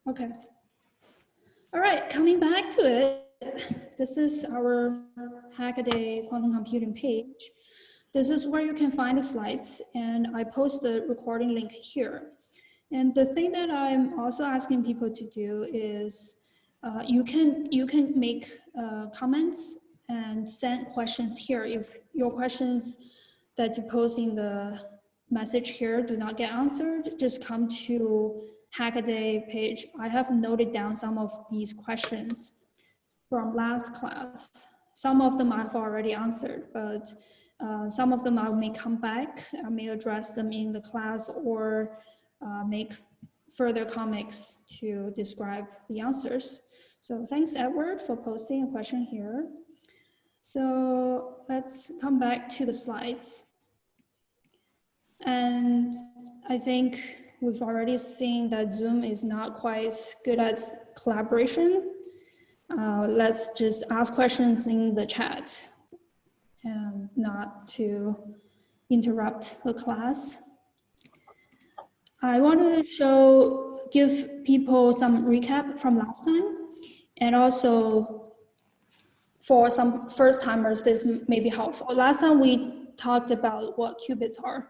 Okay. All right, coming back to it, this is our Hackaday quantum computing page. This is where you can find the slides, and I post the recording link here. And the thing that I'm also asking people to do is you can make comments and send questions here. If your questions that you post in the message here do not get answered, just come to Hackaday page. I have noted down some of these questions from last class. Some of them I've already answered, but some of them I may come back. I may address them in the class or make further comics to describe the answers. So thanks, Edward, for posting a question here. So let's come back to the slides. And I think we've already seen that Zoom is not quite good at collaboration. Let's just ask questions in the chat and not to interrupt the class. I want to give people some recap from last time, and also for some first timers, this may be helpful. Last time we talked about what qubits are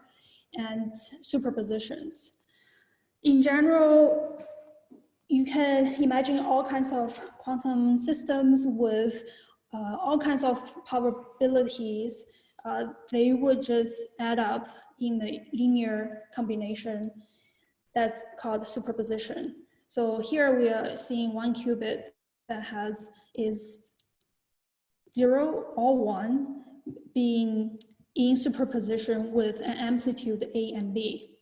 and superpositions. In general, you can imagine all kinds of quantum systems with all kinds of probabilities. They would just add up in a linear combination that's called superposition. So here we are seeing one qubit that is 0 or 1 being in superposition with an amplitude A and B.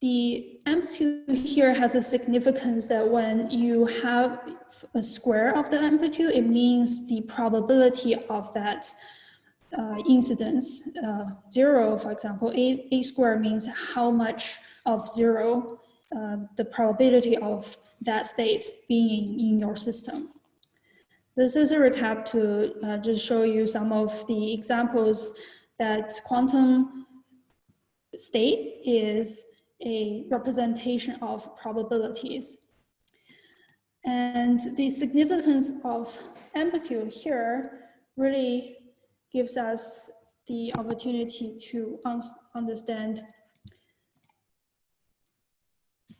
The amplitude here has a significance that when you have a square of the amplitude, it means the probability of that incidence. 0, for example, A square means how much of 0, the probability of that state being in your system. This is a recap to just show you some of the examples that quantum state is a representation of probabilities. And the significance of amplitude here really gives us the opportunity to understand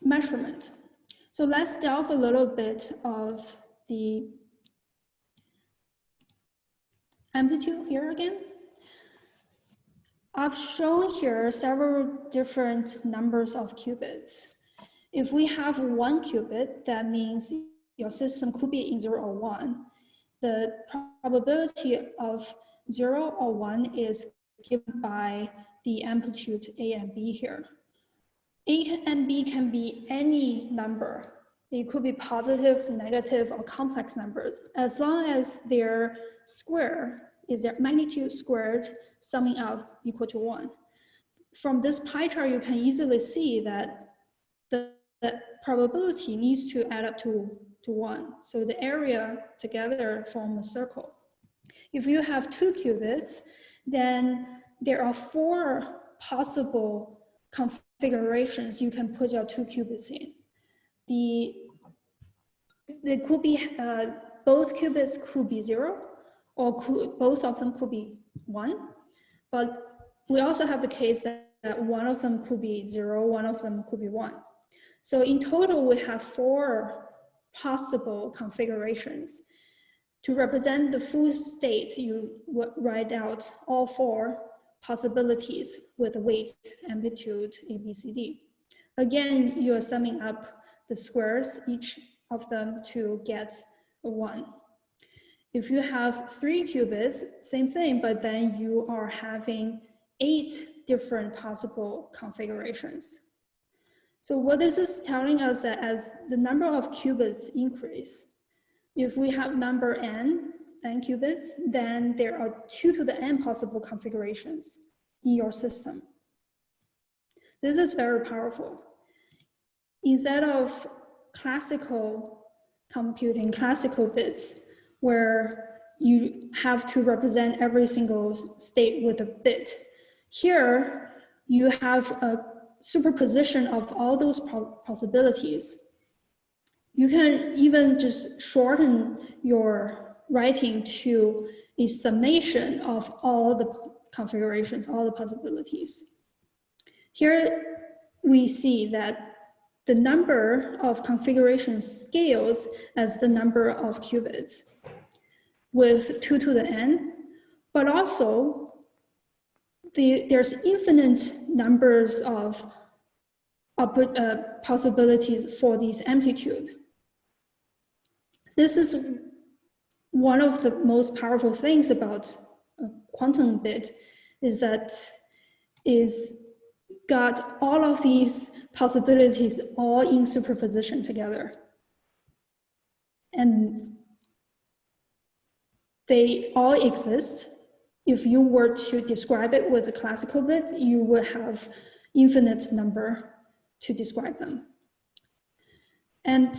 measurement. So let's delve a little bit of the amplitude here again. I've shown here several different numbers of qubits. If we have 1 qubit, that means your system could be in 0 or 1. The probability of 0 or 1 is given by the amplitude A and B here. A and B can be any number. It could be positive, negative, or complex numbers, as long as their square is their magnitude squared, summing up equal to 1. From this pie chart, you can easily see that the probability needs to add up to 1. So the area together form a circle. If you have 2 qubits, then there are 4 possible configurations you can put your 2 qubits in. It could be, both qubits could be 0, or both of them could be 1. But we also have the case that one of them could be 0, one of them could be 1. So in total, we have 4 possible configurations. To represent the full state, you write out all 4 possibilities with weight, amplitude, A, B, C, D. Again, you are summing up the squares, each of them to get a 1. If you have 3 qubits, same thing, but then you are having 8 different possible configurations. So what this is telling us that as the number of qubits increase, if we have number n qubits, then there are 2 to the n possible configurations in your system. This is very powerful. Instead of classical computing, classical bits, where you have to represent every single state with a bit, here you have a superposition of all those possibilities. You can even just shorten your writing to a summation of all the configurations, all the possibilities. Here we see that the number of configurations scales as the number of qubits with 2 to the n, but also there's infinite numbers of possibilities for these amplitude. This is one of the most powerful things about a quantum bit, is that is got all of these possibilities all in superposition together. And they all exist. If you were to describe it with a classical bit, you would have infinite number to describe them. And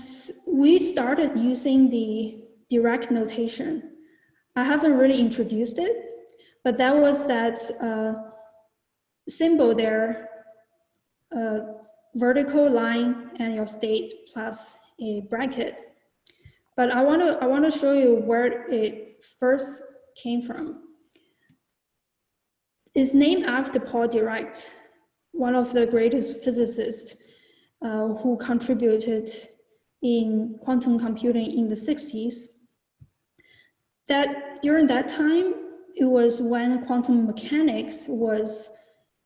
we started using the direct notation. I haven't really introduced it, but that was that symbol there, vertical line and your state plus a bracket. But I want to show you where it first came from. It's named after Paul Dirac, one of the greatest physicists who contributed in quantum computing in the 60s. That during that time, it was when quantum mechanics was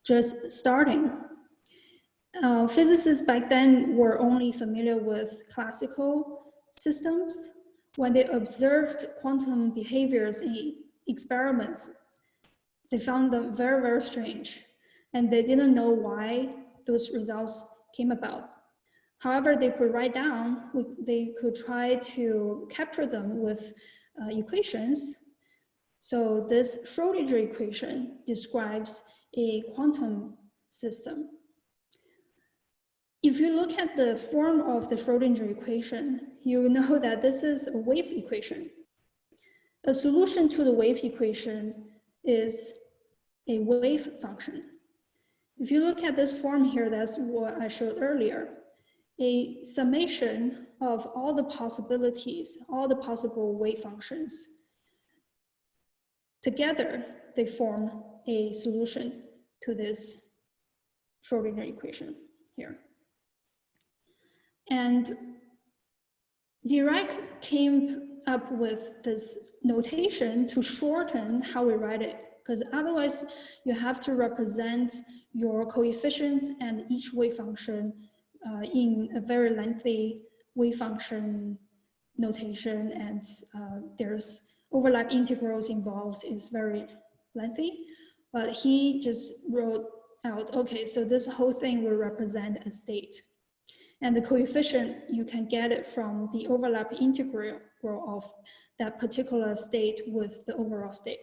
just starting. Physicists back then were only familiar with classical systems. When they observed quantum behaviors in experiments, they found them very, very strange, and they didn't know why those results came about. However, they could write down, they could try to capture them with equations. So this Schrödinger equation describes a quantum system. If you look at the form of the Schrödinger equation, you know that this is a wave equation. A solution to the wave equation is a wave function. If you look at this form here, that's what I showed earlier, a summation of all the possibilities, all the possible wave functions. Together, they form a solution to this Schrödinger equation here. And Dirac came up with this notation to shorten how we write it, because otherwise you have to represent your coefficients and each wave function in a very lengthy wave function notation, and there's overlap integrals involved, is very lengthy. But he just wrote out, okay, so this whole thing will represent a state. And the coefficient, you can get it from the overlap integral of that particular state with the overall state.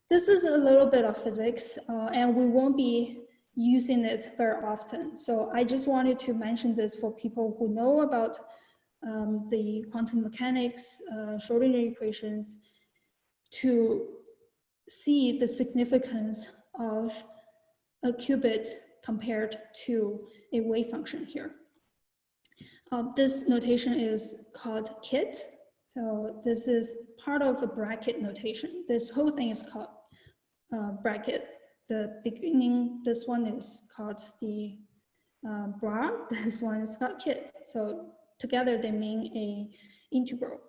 This is a little bit of physics, and we won't be using it very often. So I just wanted to mention this for people who know about the quantum mechanics, Schrödinger equations, to see the significance of a qubit compared to a wave function here. This notation is called kit. So this is part of a bracket notation. This whole thing is called bracket. The beginning, this one is called the bra, this one is called kit. So together they mean a integral.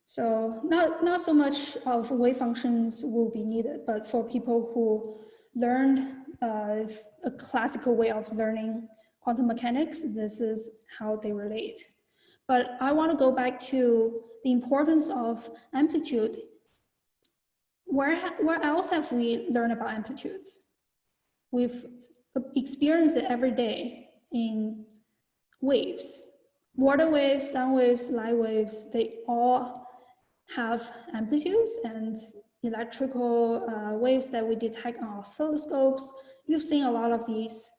So not so much of wave functions will be needed, but for people who learned a classical way of learning quantum mechanics, this is how they relate. But I want to go back to the importance of amplitude. Where else have we learned about amplitudes? We've experienced it every day in waves. Water waves, sound waves, light waves, they all have amplitudes, and electrical waves that we detect on oscilloscopes. You've seen a lot of these.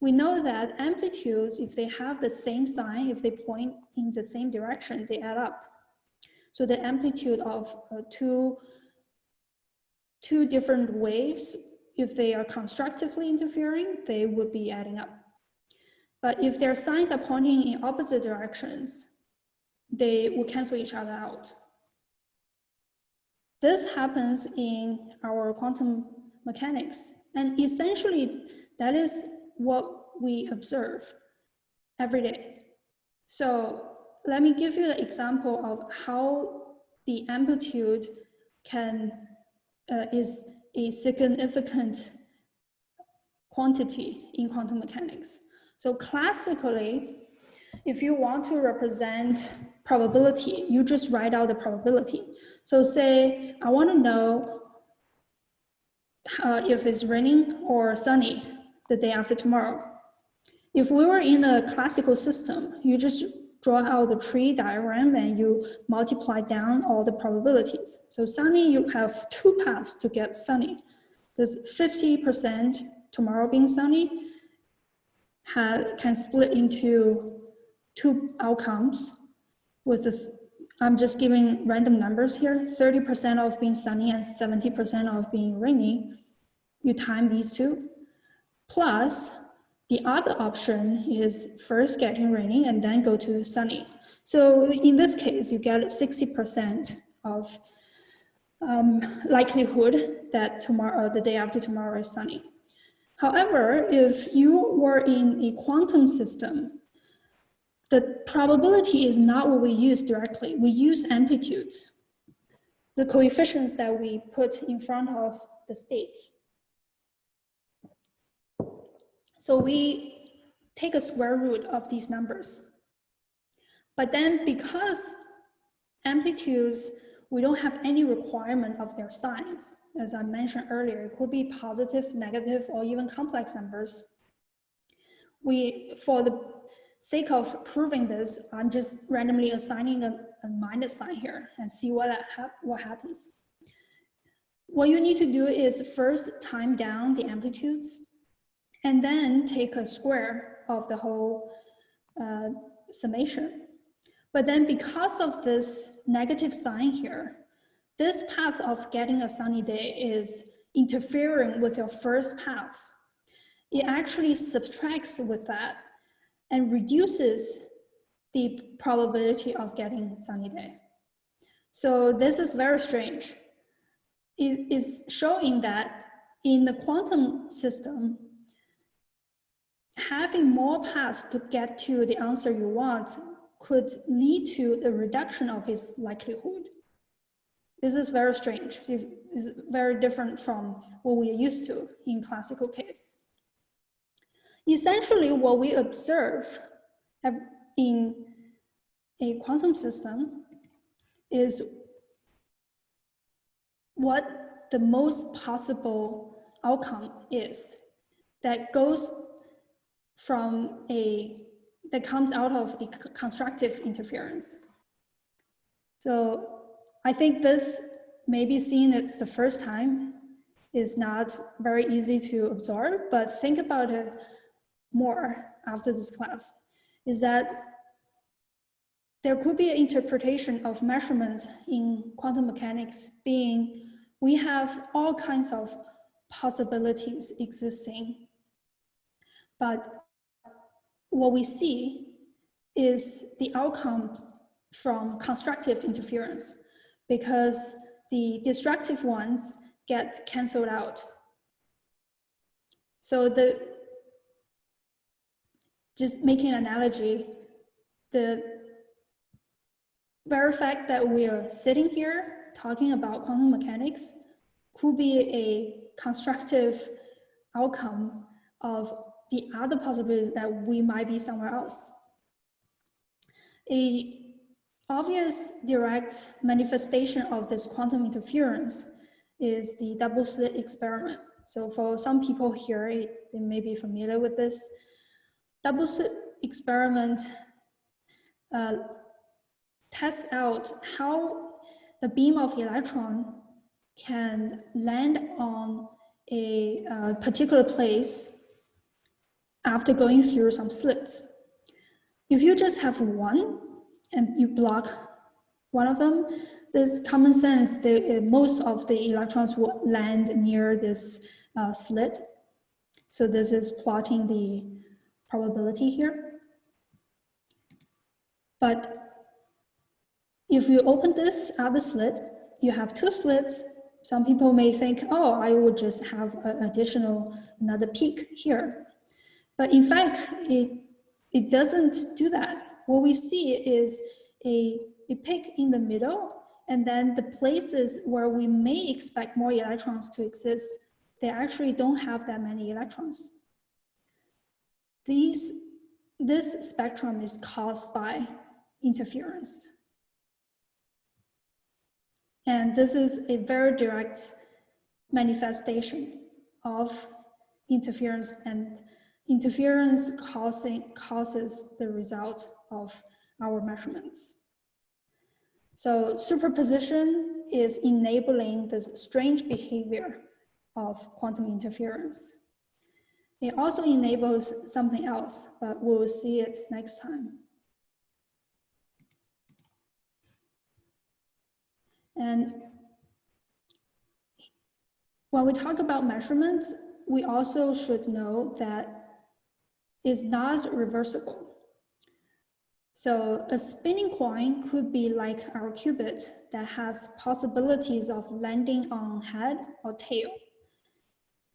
We know that amplitudes, if they have the same sign, if they point in the same direction, they add up. So the amplitude of two different waves, if they are constructively interfering, they would be adding up. But if their signs are pointing in opposite directions, they will cancel each other out. This happens in our quantum mechanics. And essentially, that is what we observe every day. So let me give you an example of how the amplitude is a significant quantity in quantum mechanics. So classically, if you want to represent probability, you just write out the probability. So say, I want to know if it's raining or sunny the day after tomorrow. If we were in a classical system, you just draw out the tree diagram and you multiply down all the probabilities. So sunny, you have two paths to get sunny. There's 50% tomorrow being sunny can split into two outcomes with I'm just giving random numbers here, 30% of being sunny and 70% of being rainy. You time these two. Plus, the other option is first getting rainy and then go to sunny. So in this case, you get 60% of likelihood that tomorrow, the day after tomorrow is sunny. However, if you were in a quantum system, the probability is not what we use directly. We use amplitudes, the coefficients that we put in front of the states. So we take a square root of these numbers. But then because amplitudes, we don't have any requirement of their signs. As I mentioned earlier, it could be positive, negative, or even complex numbers. For the sake of proving this, I'm just randomly assigning a minus sign here and see what happens. What you need to do is first time down the amplitudes and then take a square of the whole summation. But then because of this negative sign here, this path of getting a sunny day is interfering with your first paths. It actually subtracts with that and reduces the probability of getting a sunny day. So this is very strange. It is showing that in the quantum system, having more paths to get to the answer you want could lead to a reduction of its likelihood. This is very strange. It's very different from what we are used to in classical case. Essentially, what we observe in a quantum system is what the most possible outcome is that goes from that comes out of a constructive interference. So I think this maybe seeing it the first time is not very easy to absorb, but think about it more after this class, is that there could be an interpretation of measurements in quantum mechanics being we have all kinds of possibilities existing, but what we see is the outcome from constructive interference because the destructive ones get canceled out. So just making an analogy, the very fact that we are sitting here talking about quantum mechanics could be a constructive outcome of the other possibility that we might be somewhere else. An obvious direct manifestation of this quantum interference is the double slit experiment. So for some people here, they may be familiar with this. Double slit experiment tests out how a beam of electron can land on a particular place after going through some slits. If you just have one and you block one of them, there's common sense that most of the electrons will land near this slit. So this is plotting the probability here. But if you open this other slit, you have two slits. Some people may think, oh, I would just have an additional another peak here. But in fact, it doesn't do that. What we see is a peak in the middle, and then the places where we may expect more electrons to exist, they actually don't have that many electrons. This spectrum is caused by interference. And this is a very direct manifestation of interference, and interference causes the result of our measurements. So superposition is enabling this strange behavior of quantum interference. It also enables something else, but we'll see it next time. And when we talk about measurements, we also should know that it's not reversible. So a spinning coin could be like our qubit that has possibilities of landing on head or tail.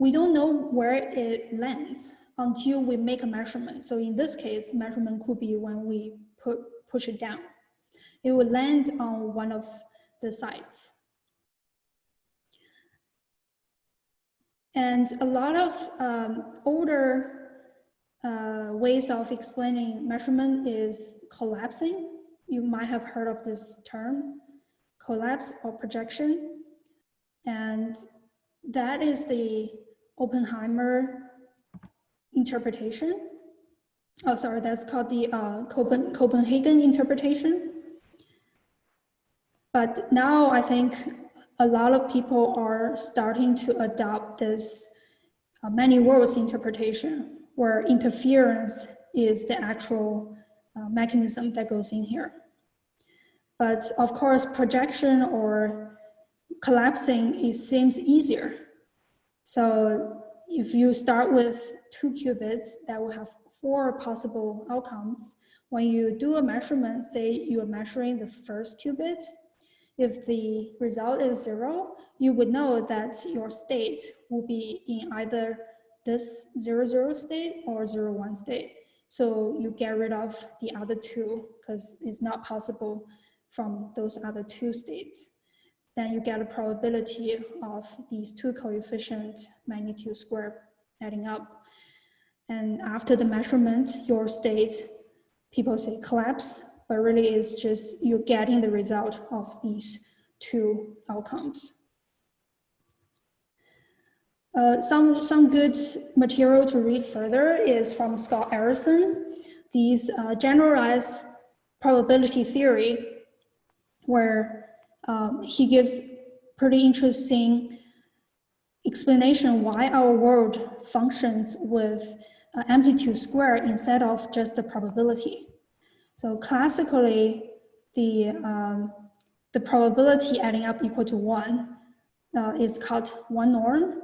We don't know where it lands until we make a measurement. So in this case, measurement could be when we push it down. It will land on one of the sides. And a lot of older ways of explaining measurement is collapsing. You might have heard of this term, collapse or projection. And that is the Oppenheimer interpretation. Oh, sorry, that's called the Copenhagen interpretation. But now I think a lot of people are starting to adopt this many worlds interpretation, where interference is the actual mechanism that goes in here. But of course, projection or collapsing, it seems easier. So if you start with 2 qubits that will have 4 possible outcomes, when you do a measurement, say you're measuring the first qubit, if the result is 0, you would know that your state will be in either this 0, state or 0, 1 state. So you get rid of the other 2 because it's not possible from those other 2 states. Then you get a probability of these 2 coefficient magnitude square adding up. And after the measurement, your state, people say collapse, but really it's just you're getting the result of these 2 outcomes. Some good material to read further is from Scott Arison, these generalized probability theory, where he gives pretty interesting explanation why our world functions with amplitude square instead of just the probability. So classically, the probability adding up equal to 1 is called 1 norm,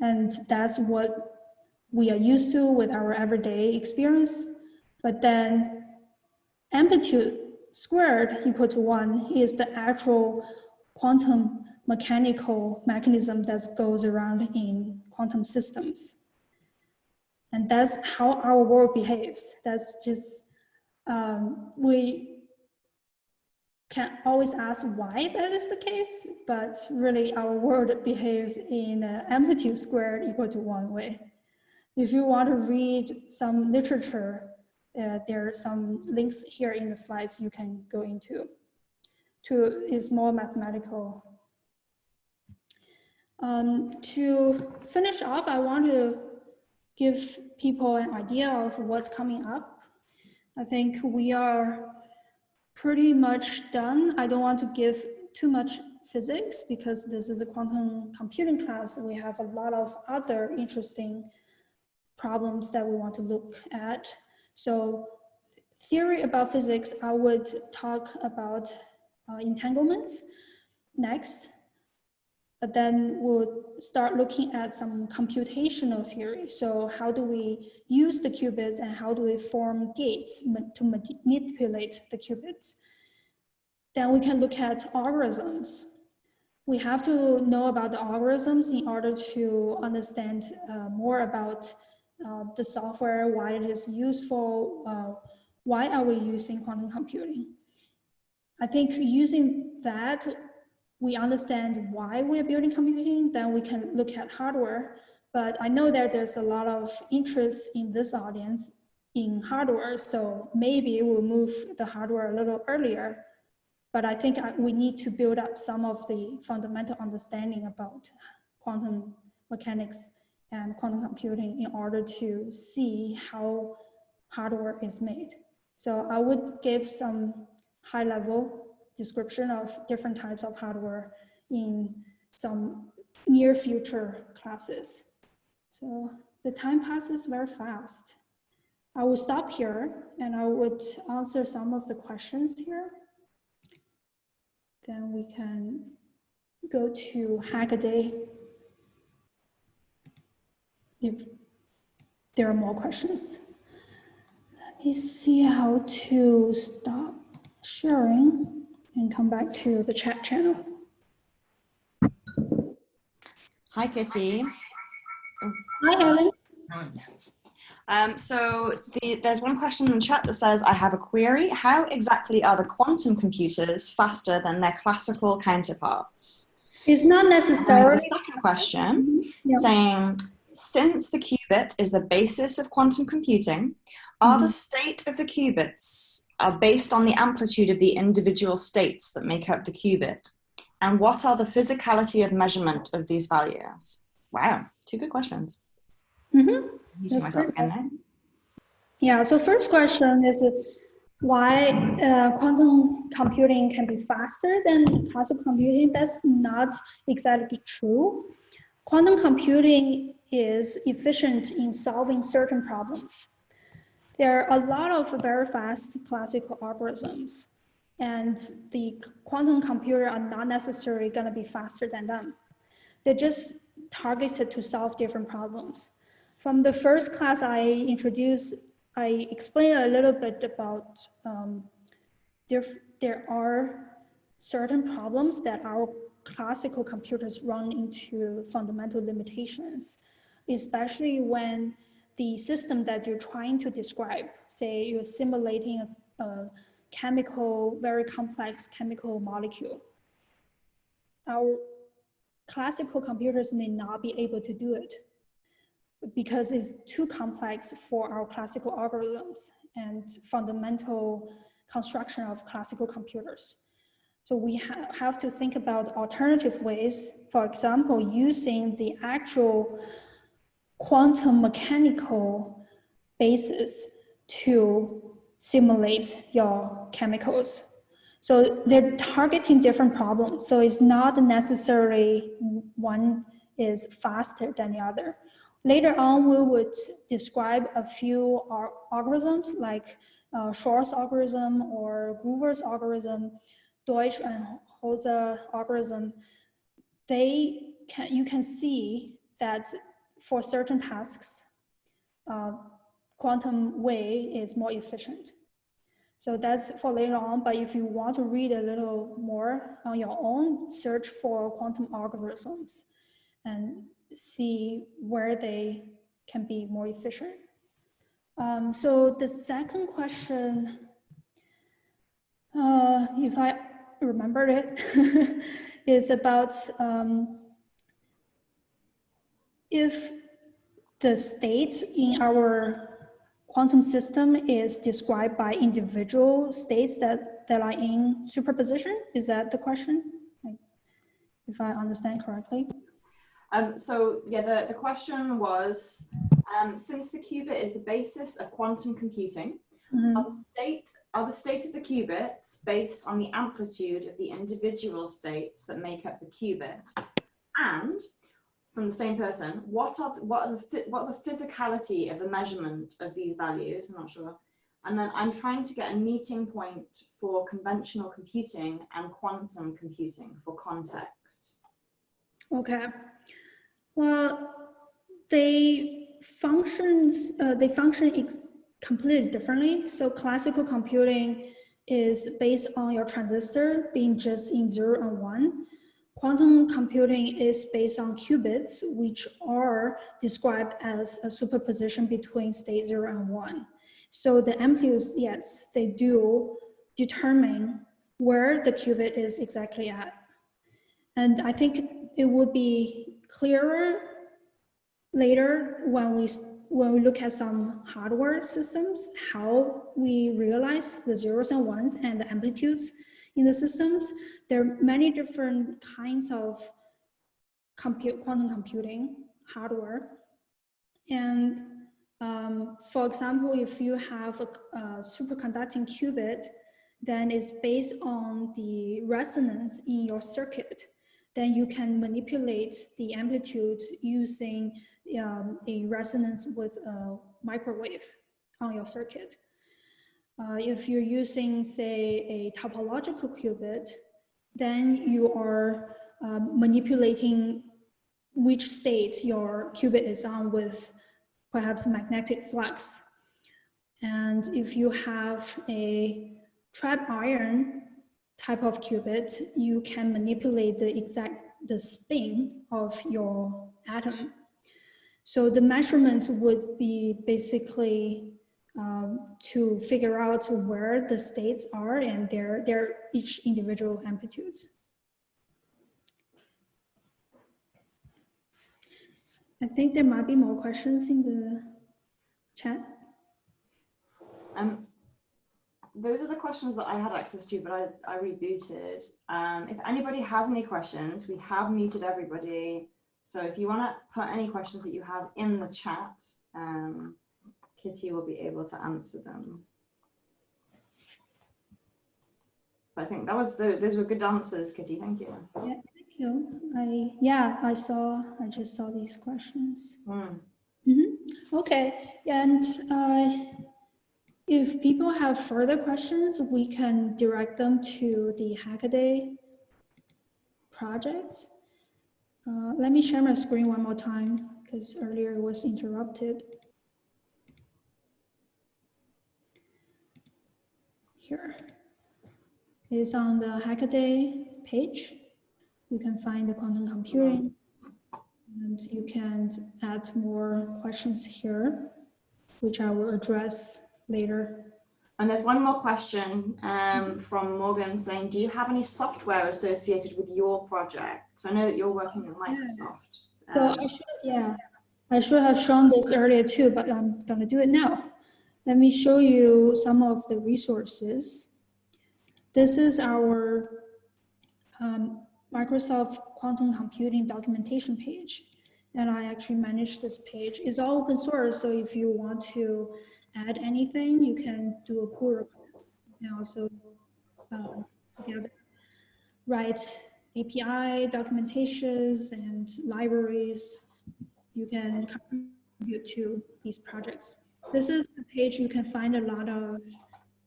and that's what we are used to with our everyday experience. But then amplitude squared equal to 1 is the actual quantum mechanical mechanism that goes around in quantum systems. And that's how our world behaves. That's just, we can always ask why that is the case, but really our world behaves in amplitude squared equal to 1 way. If you want to read some literature, there are some links here in the slides you can go into. Is more mathematical. To finish off, I want to give people an idea of what's coming up. I think we are pretty much done. I don't want to give too much physics because this is a quantum computing class. We have a lot of other interesting problems that we want to look at. So theory about physics, I would talk about entanglements next. But then we'll start looking at some computational theory. So how do we use the qubits and how do we form gates to manipulate the qubits? Then we can look at algorithms. We have to know about the algorithms in order to understand more about the software, why it is useful, why are we using quantum computing. I think using that, we understand why we're building computing, then we can look at hardware. But I know that there's a lot of interest in this audience in hardware, so maybe we'll move the hardware a little earlier. But I think we need to build up some of the fundamental understanding about quantum mechanics and quantum computing in order to see how hardware is made. So I would give some high-level description of different types of hardware in some near future classes. So the time passes very fast. I will stop here and I would answer some of the questions here. Then we can go to Hackaday if there are more questions. Let me see how to stop sharing and come back to the chat channel. Hi, Kitty. Hi, Ellen. There's one question in the chat that says, I have a query. How exactly are the quantum computers faster than their classical counterparts? It's not necessarily. The second question saying, since the qubit is the basis of quantum computing, are the state of the qubits are based on the amplitude of the individual states that make up the qubit? And what are the physicality of measurement of these values? Wow, two good questions. Using myself again now. Yeah, so first question is why quantum computing can be faster than classical computing. That's not exactly true. Quantum computing is efficient in solving certain problems. There are a lot of very fast classical algorithms, and the quantum computer are not necessarily going to be faster than them. They're just targeted to solve different problems. From the first class I introduced, I explained a little bit about there are certain problems that our classical computers run into fundamental limitations, especially when the system that you're trying to describe, say you're simulating a chemical, very complex chemical molecule. Our classical computers may not be able to do it because it's too complex for our classical algorithms and fundamental construction of classical computers. So we have to think about alternative ways, for example, using the actual quantum mechanical basis to simulate your chemicals. So they're targeting different problems. So it's not necessarily one is faster than the other. Later on, we would describe a few algorithms like Shor's algorithm or Groover's algorithm, Deutsch and Hose algorithm. You can see that for certain tasks, quantum way is more efficient. So that's for later on, but if you want to read a little more on your own, search for quantum algorithms and see where they can be more efficient. So the second question, if I remembered it, is about if the state in our quantum system is described by individual states that are in superposition. Is that the question? If I understand correctly. So yeah, the question was, since the qubit is the basis of quantum computing, are the state of the qubits based on the amplitude of the individual states that make up the qubit? And from the same person, what are the physicality of the measurement of these values? I'm not sure. And then I'm trying to get a meeting point for conventional computing and quantum computing for context. Okay. Well, they function completely differently. So classical computing is based on your transistor being just in 0 and 1. Quantum computing is based on qubits, which are described as a superposition between state 0 and 1. So the amplitudes, yes, they do determine where the qubit is exactly at. And I think it would be clearer later when we look at some hardware systems, how we realize the zeros and ones and the amplitudes in the systems. There are many different kinds of quantum computing hardware. And for example, if you have a superconducting qubit, then it's based on the resonance in your circuit. Then you can manipulate the amplitude using a resonance with a microwave on your circuit. If you're using, say, a topological qubit, then you are manipulating which state your qubit is on with perhaps magnetic flux. And if you have a trap iron type of qubit, you can manipulate the spin of your atom. So the measurement would be basically to figure out where the states are and their each individual amplitudes. I think there might be more questions in the chat. Those are the questions that I had access to, but I rebooted. If anybody has any questions, we have muted everybody. So if you want to put any questions that you have in the chat, Kitty will be able to answer them. But I think those were good answers, Kitty. Thank you. Yeah, thank you. I just saw these questions. Okay, and if people have further questions, we can direct them to the Hackaday projects. Let me share my screen one more time because earlier it was interrupted. Here is on the Hackaday page. You can find the quantum computing, and you can add more questions here, which I will address later. And there's one more question from Morgan saying, do you have any software associated with your project? So I know that you're working with Microsoft. So I should have shown this earlier too, but I'm gonna do it now. Let me show you some of the resources. This is our Microsoft quantum computing documentation page. And I actually manage this page. It's all open source, so if you want to add anything, you can do a pull request. And also together write API documentations and libraries. You can contribute to these projects. This is the page you can find a lot of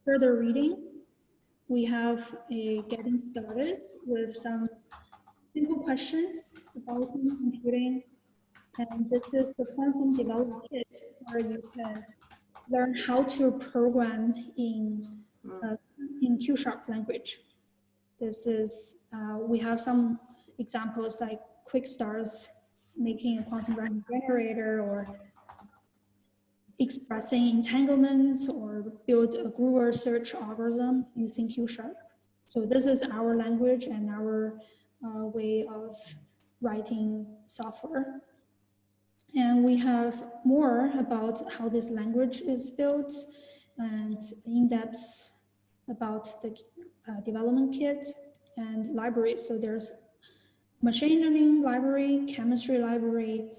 further reading. We have a getting started with some simple questions about quantum computing. And this is the quantum development kit where you can learn how to program in Q# language. This is, we have some examples like quick starts, making a quantum random generator, or expressing entanglements, or build a Groover search algorithm using Q#. So this is our language and our way of writing software. And we have more about how this language is built and in-depth about the development kit and libraries. So there's machine learning library, chemistry library.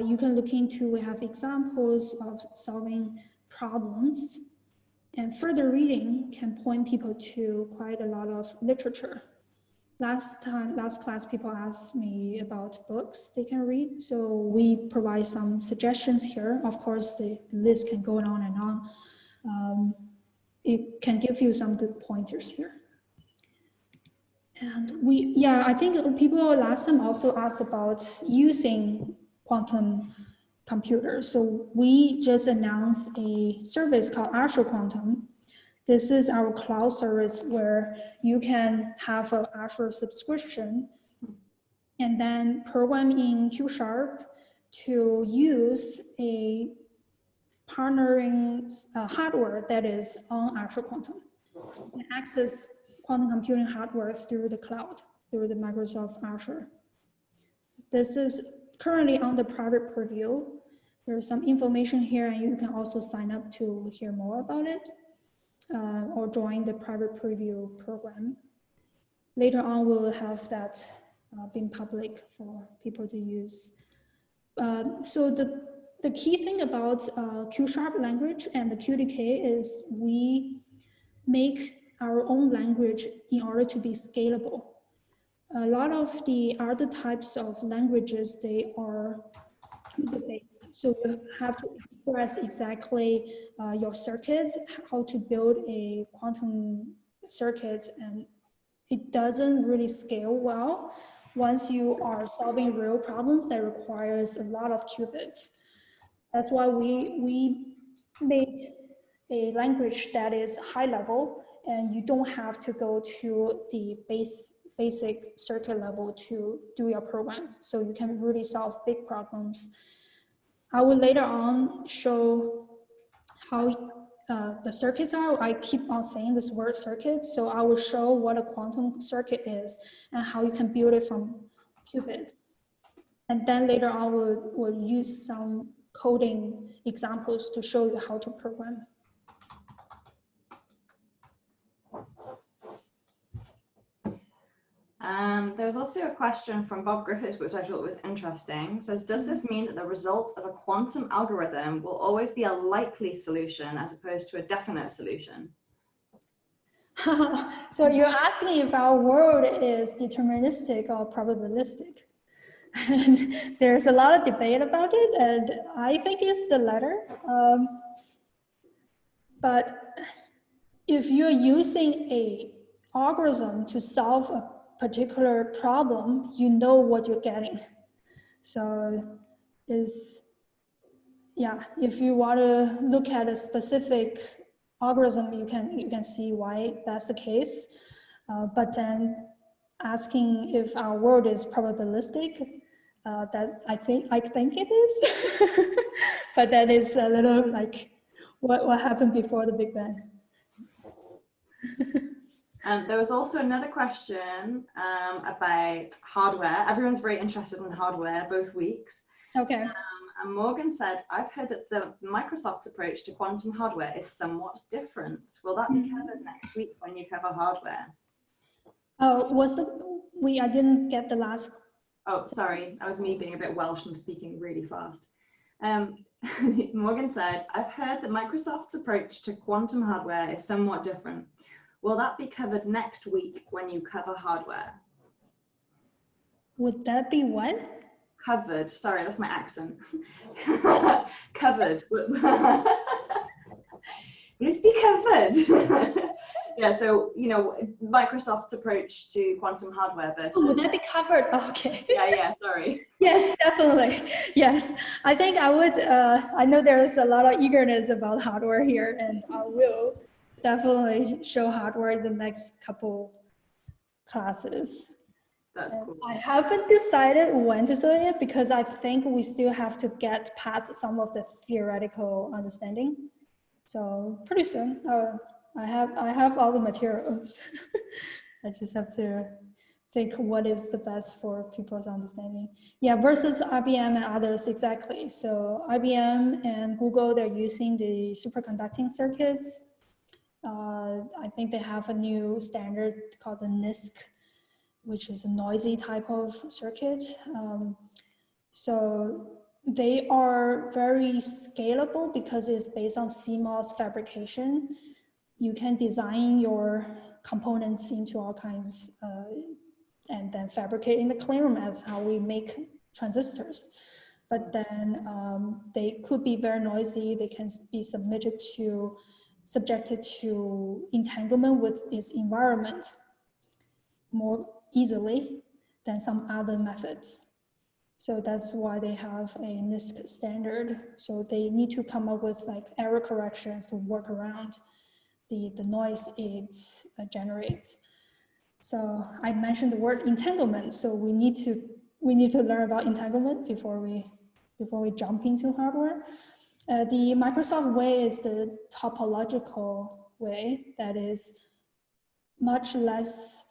You can look into, we have examples of solving problems. And further reading can point people to quite a lot of literature. Last class, people asked me about books they can read. So we provide some suggestions here. Of course, the list can go on and on. It can give you some good pointers here. And yeah, I think people last time also asked about using quantum computers. So we just announced a service called Azure Quantum. This is our cloud service where you can have an Azure subscription and then program in Q# to use a partnering hardware that is on Azure Quantum and access quantum computing hardware through the cloud, through the Microsoft Azure. This is currently on the private preview. There's some information here, and you can also sign up to hear more about it or join the private preview program. Later on, we'll have that being public for people to use. So the key thing about Q# language and the QDK is we make our own language in order to be scalable. A lot of the other types of languages, they are Qubit-based. So you have to express exactly your circuits, how to build a quantum circuit, and it doesn't really scale well once you are solving real problems that requires a lot of qubits. That's why we made a language that is high level, and you don't have to go to the basic circuit level to do your programs. So you can really solve big problems. I will later on show how the circuits are. I keep on saying this word circuit, so I will show what a quantum circuit is and how you can build it from qubits. And then later on, we'll use some coding examples to show you how to program. There was also a question from Bob Griffiths, which I thought was interesting. It says, does this mean that the result of a quantum algorithm will always be a likely solution as opposed to a definite solution? So you're asking if our world is deterministic or probabilistic. And there's a lot of debate about it, and I think it's the latter. But if you're using an algorithm to solve a particular problem, you know what you're getting. So if you want to look at a specific algorithm, you can see why that's the case. But then asking if our world is probabilistic, that I think it is, but that is a little like what happened before the Big Bang. There was also another question about hardware. Everyone's very interested in hardware both weeks. Okay. And Morgan said, I've heard that the Microsoft's approach to quantum hardware is somewhat different. Will that be covered next week when you cover hardware? I didn't get the last. Oh, sorry. That was me being a bit Welsh and speaking really fast. Morgan said, I've heard that Microsoft's approach to quantum hardware is somewhat different. Will that be covered next week when you cover hardware? Would that be what? Covered. Sorry, that's my accent. Covered. Let's be covered. Yeah, so, you know, Microsoft's approach to quantum hardware versus... Oh, would that be covered? Oh, okay. Yeah, sorry. Yes, definitely. Yes, I think I would, I know there is a lot of eagerness about hardware here, and I will definitely show hardware in the next couple classes. That's cool. I haven't decided when to show it because I think we still have to get past some of the theoretical understanding. So pretty soon, I have all the materials. I just have to think what is the best for people's understanding. Yeah, versus IBM and others, exactly. So IBM and Google, they're using the superconducting circuits. I think they have a new standard called the NISC, which is a noisy type of circuit. So they are very scalable because it's based on CMOS fabrication. You can design your components into all kinds and then fabricate in the clean room as how we make transistors. But then they could be very noisy. They can be subjected to entanglement with its environment. more easily than some other methods. So that's why they have a NIST standard. So they need to come up with like error corrections to work around the noise it generates. So I mentioned the word entanglement. So we need to learn about entanglement before we jump into hardware. The Microsoft way is the topological way that is much less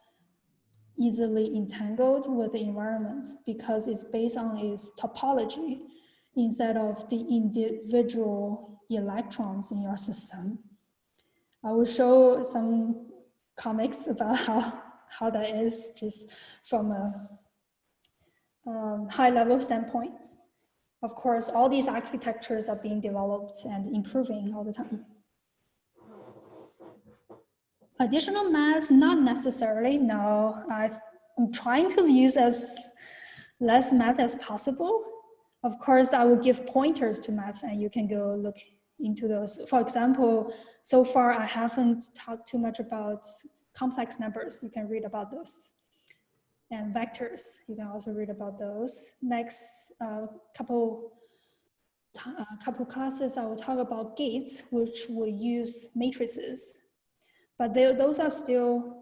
easily entangled with the environment because it's based on its topology instead of the individual electrons in your system. I will show some comics about how that is just from a high level standpoint. Of course, all these architectures are being developed and improving all the time. Additional maths, not necessarily, no. I'm trying to use as less math as possible. Of course, I will give pointers to maths and you can go look into those. For example, so far I haven't talked too much about complex numbers. You can read about those. And vectors, you can also read about those. Next couple classes, I will talk about gates, which will use matrices. But those are still,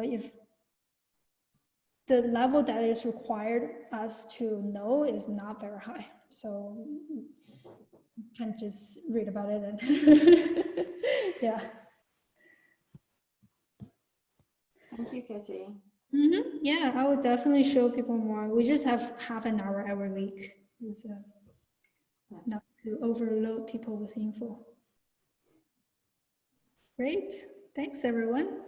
if the level that is required us to know is not very high. So you can just read about it and yeah. Thank you, Kitty. Mm-hmm. Yeah, I would definitely show people more. We just have half an hour every week. It's, not to overload people with info. Great. Thanks, everyone.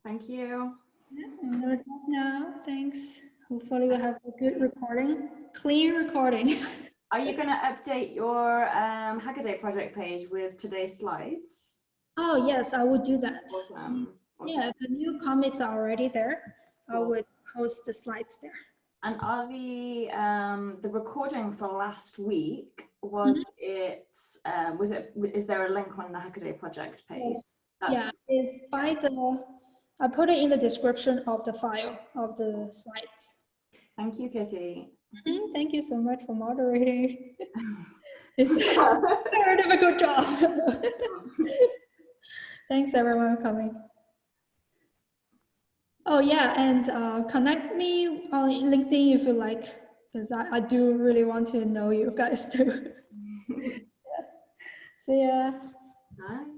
Thank you. Yeah, I'm gonna talk now. Thanks. Hopefully we'll have a good recording, clean recording. Are you going to update your Hackaday project page with today's slides? Oh, yes, I would do that. Awesome. Yeah, the new comics are already there. Cool. I would post the slides there. And are the recording for last week, was is there a link on the Hackaday project page? Yes. Yeah, it's by I put it in the description of the file of the slides. Thank you, Kitty. Thank you so much for moderating. It's a very difficult job. Thanks everyone for coming. Oh yeah, and connect me on LinkedIn if you like, because I do really want to know you guys too. Yeah. See ya. Bye.